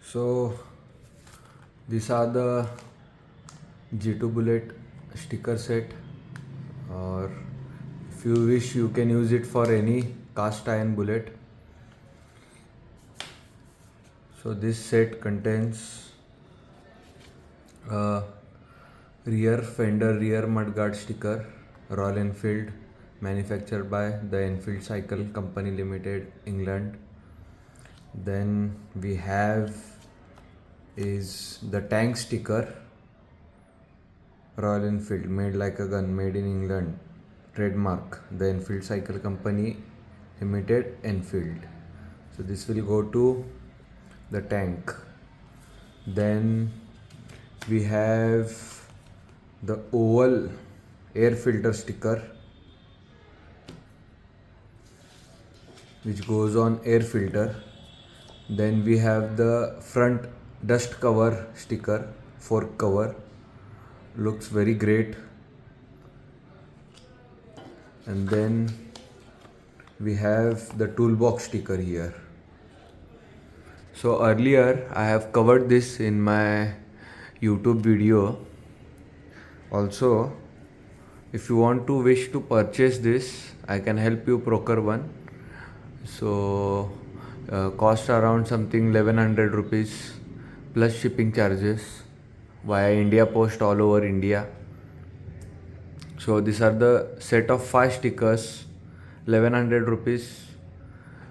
So these are the g2bullet sticker set, or if you wish you can use it for any cast iron bullet. So this set contains a rear fender rear mudguard sticker, Royal Enfield, manufactured by the Enfield Cycle Company Limited, England. Then we have is the tank sticker, Royal Enfield, made like a gun, made in England, trademark the Enfield Cycle Company Limited, Enfield. So this will go to the tank. Then we have the oval air filter sticker, which goes on air filter. Then we have the front dust cover sticker, fork cover, looks very great. And then we have the toolbox sticker here. So earlier I have covered this in my YouTube video. Also, if you want to wish to purchase this, I can help you procure one. So cost around something 1100 rupees plus shipping charges via India Post all over India. So these are the set of 5 stickers, 1100 rupees,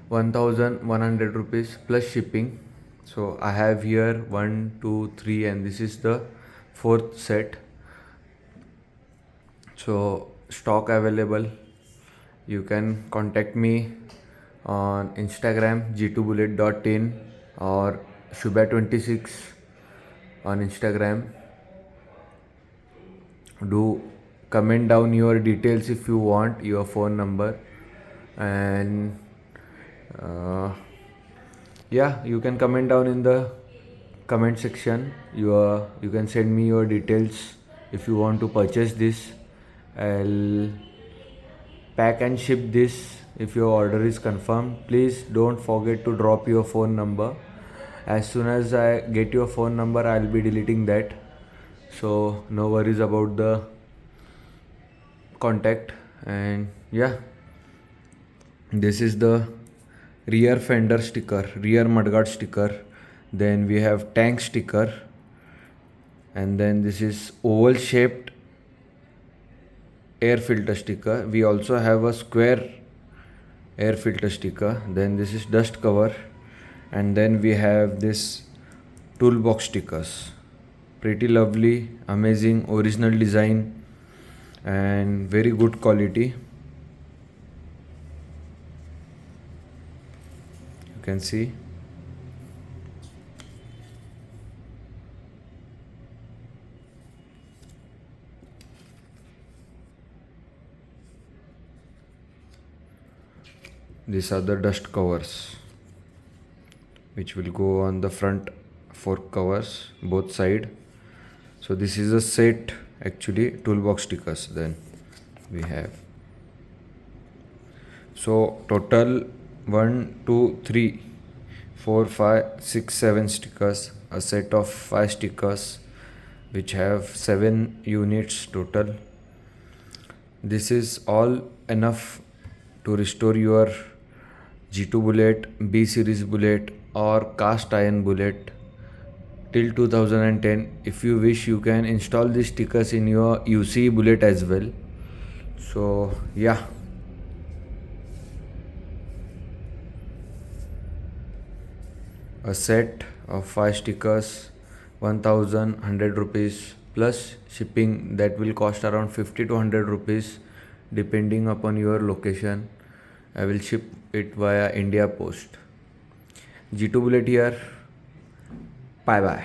1100 rupees plus shipping. So I have here 1, 2, 3, and this is the 4th set. So stock available. You can contact me on Instagram g2bullet.in or Shubha26 on Instagram. Do comment down your details if you want, your phone number, and yeah, you can comment down in the comment section. You can send me your details if you want to purchase this. I'll pack and ship this if your order is confirmed. Please don't forget to drop your phone number. As soon as I get your phone number, I'll be deleting that, so no worries about the contact. And yeah, this is the rear fender sticker, rear mudguard sticker. Then we have tank sticker, and then this is oval shaped air filter sticker. We also have a square air filter sticker. Then this is dust cover, and then we have this toolbox stickers. Pretty lovely, amazing, original design and very good quality. You can see. These are the dust covers, which will go on the front fork covers both side. So this is a set, actually, toolbox stickers. Then we have, so total 1, 2, 3, 4, 5, 6, 7 stickers, a set of 5 stickers which have 7 units total. This is all enough to restore your G2 bullet, B series bullet, or cast iron bullet till 2010. If you wish, you can install these stickers in your UC bullet as well. So yeah, a set of 5 stickers, 1100 rupees plus shipping. That will cost around 50 to 100 rupees depending upon your location. I will ship it via India Post. G2 bullet here. Bye bye.